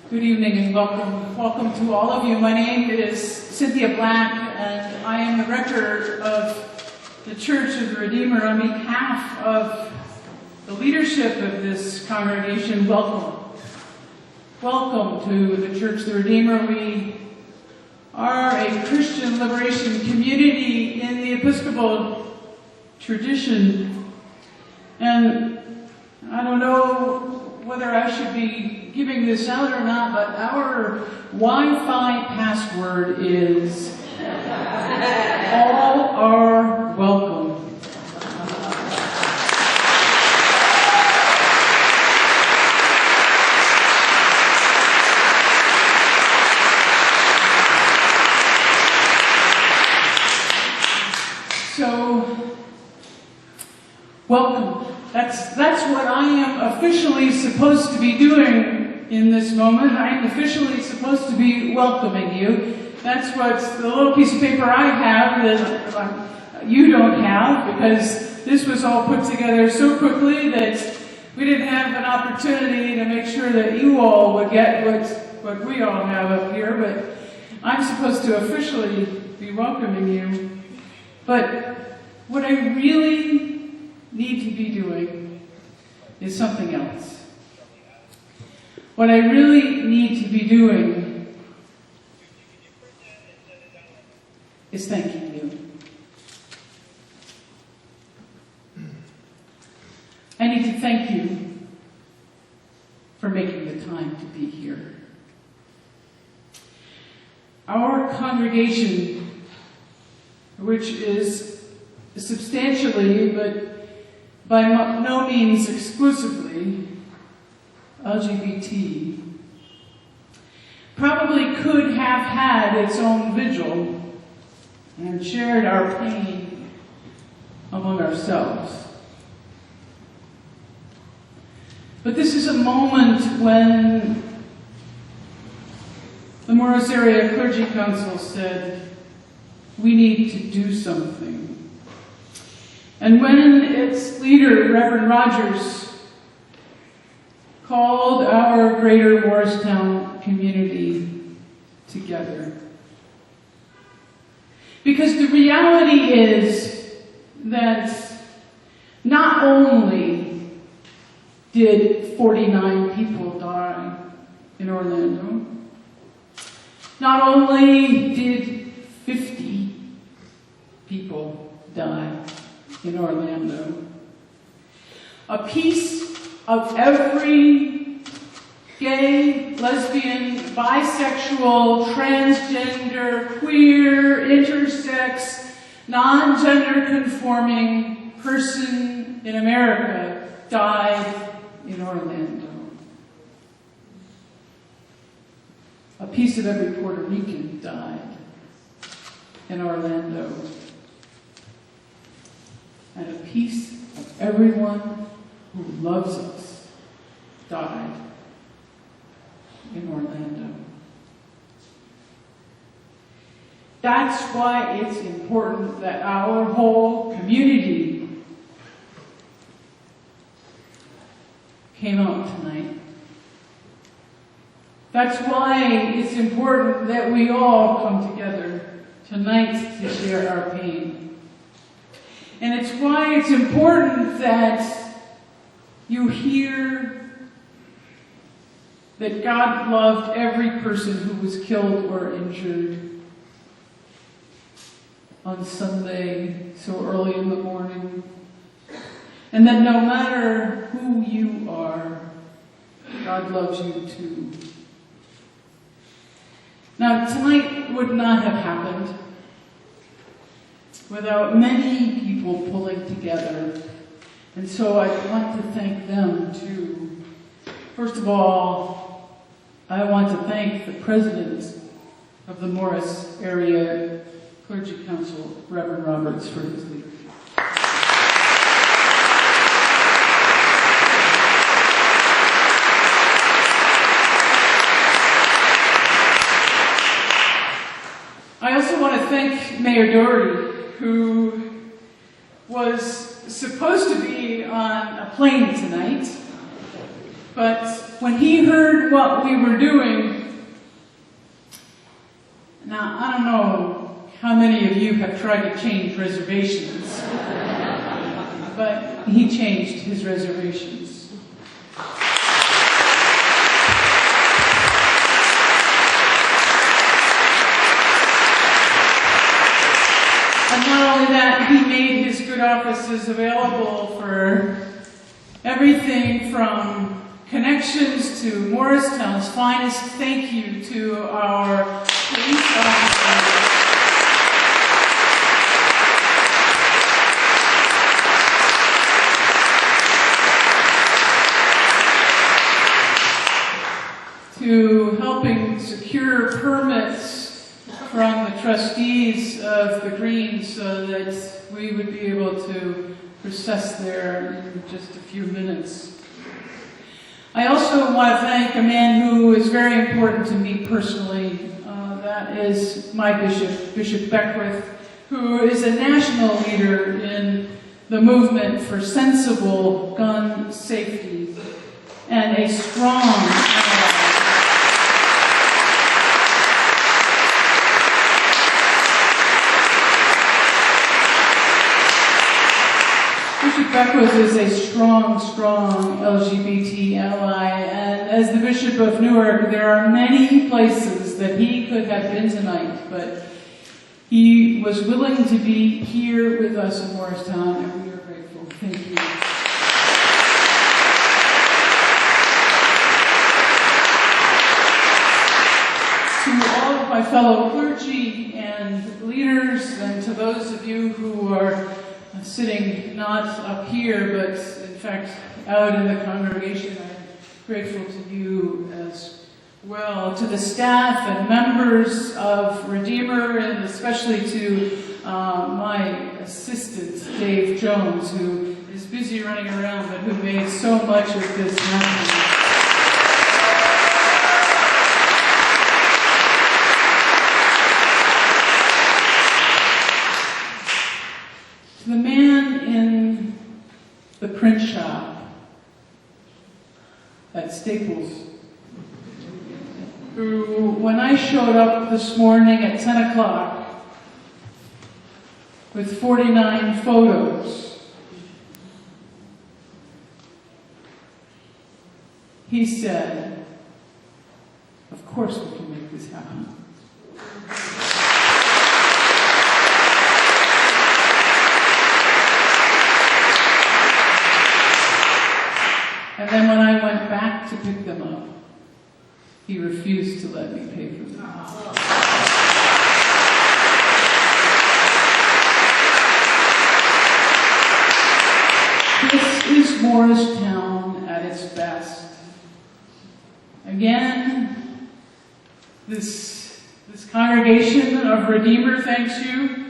Good evening and welcome. Welcome to all of you. My name is Cynthia Black and I am the rector of the Church of the Redeemer. On behalf of the leadership of this congregation, welcome. Welcome to the Church of the Redeemer. We are a Christian liberation community in the Episcopal tradition. And I don't know whether I should be giving this out or not, but our Wi-Fi password is all are welcome. So, welcome. That's what I am officially supposed to be doing in this moment. I am officially supposed to be welcoming you. That's what the little piece of paper I have that you don't have, because this was all put together so quickly that we didn't have an opportunity to make sure that you all would get what we all have up here. But I'm supposed to officially be welcoming you. But what I really need to be doing is something else. What I really need to be doing is thanking you. I need to thank you for making the time to be here. Our congregation, which is substantially, but by no means exclusively LGBT, probably could have had its own vigil and shared our pain among ourselves. But this is a moment when the Morris Area Clergy Council said, we need to do something. And when its leader, Reverend Rogers, called our greater Morristown community together. Because the reality is that not only did 49 people die in Orlando, not only did 50 people die in Orlando, a piece of every gay, lesbian, bisexual, transgender, queer, intersex, non-gender conforming person in America died in Orlando. A piece of every Puerto Rican died in Orlando. And a piece of everyone who loves us died in Orlando. That's why it's important that our whole community came out tonight. That's why it's important that we all come together tonight to share our pain. And it's why it's important that you hear that God loved every person who was killed or injured on Sunday so early in the morning. And that no matter who you are, God loves you too. Now, tonight would not have happened without many people pulling together. And so I want to thank them too. First of all, I want to thank the president of the Morris Area Clergy Council, Reverend Roberts, for his leadership. I also want to thank Mayor Doherty, who was supposed to be on a plane tonight, But when he heard what we were doing, now I don't know how many of you have tried to change reservations, but he changed his reservations. And not only that, he made his good offices available for everything from connections to Morristown's finest. Thank you to our police officers. To helping secure permits from the trustees of the Green so that we would be able to process there in just a few minutes. I also want to thank a man who is very important to me personally. That is my bishop, Bishop Beckwith, who is a national leader in the movement for sensible gun safety and a strong ally. Bishop Beckwith is a strong LGBT ally, and as the Bishop of Newark, there are many places that he could have been tonight, but he was willing to be here with us in Morristown, and we are grateful. Thank you. To all of my fellow clergy and leaders, and to those of you who are sitting not up here, but in fact out in the congregation, I'm grateful to you as well. To the staff and members of Redeemer, and especially to my assistant, Dave Jones, who is busy running around, but who made so much of this happen. The man in the print shop at Staples, who, when I showed up this morning at 10 o'clock with 49 photos, he said, "Of course we can make this happen." And then when I went back to pick them up, he refused to let me pay for them. This is Morristown at its best. Again, this congregation of Redeemer thanks you.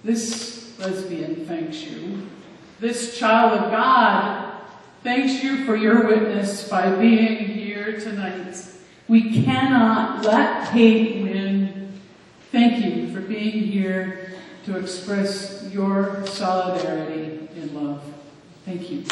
This lesbian thanks you. This child of God thanks you for your witness by being here tonight. We cannot let hate win. Thank you for being here to express your solidarity in love. Thank you.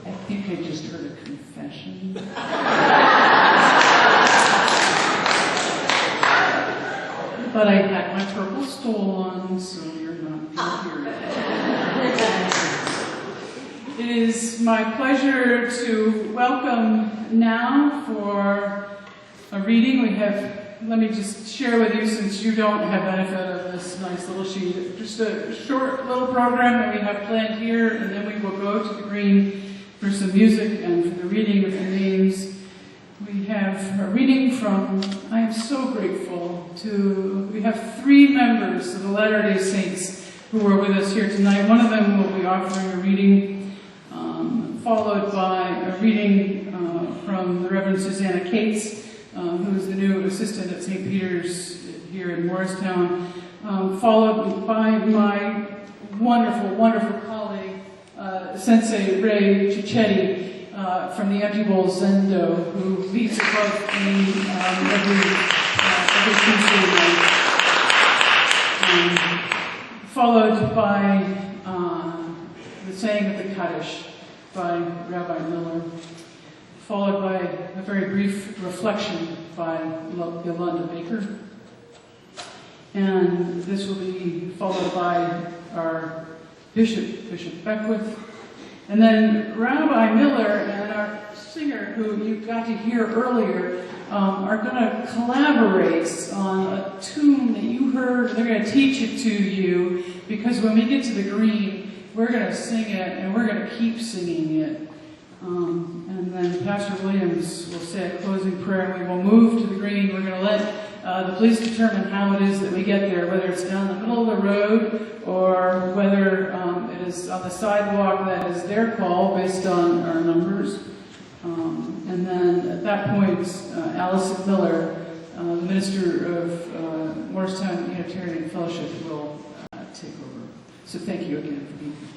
I think I just heard a confession. But I had my purple stole on, so you're not going to hear it. It is my pleasure to welcome now for a reading. We have, let me just share with you, since you don't have benefit of this nice little sheet, just a short little program that we have planned here, and then we will go to the Green for some music and for the reading of the names. We have a reading from, I am so grateful to, we have 3 members of the Latter-day Saints who are with us here tonight. One of them will be offering a reading, followed by a reading from the Reverend Susanna Cates, who is the new assistant at St. Peter's here in Morristown, followed by my wonderful, wonderful colleague, Sensei Ray Cicchetti, from the Empty Bowl Zendo, who leads above me every Tuesday night. Followed by the saying of the Kaddish by Rabbi Miller, followed by a very brief reflection by Yolanda Baker. And this will be followed by our Bishop Beckwith. And then Rabbi Miller and our singer, who you got to hear earlier, are going to collaborate on a tune that you heard. They're going to teach it to you, because when we get to the green, we're going to sing it, and we're going to keep singing it. And then Pastor Williams will say a closing prayer, and we will move to the green. We're going to let the police determine how it is that we get there, whether it's down the middle of the road or whether it is on the sidewalk. That is their call based on our numbers. And then at that point, Allison Miller, the minister of Morristown Unitarian Fellowship, will take over. So thank you again for being here.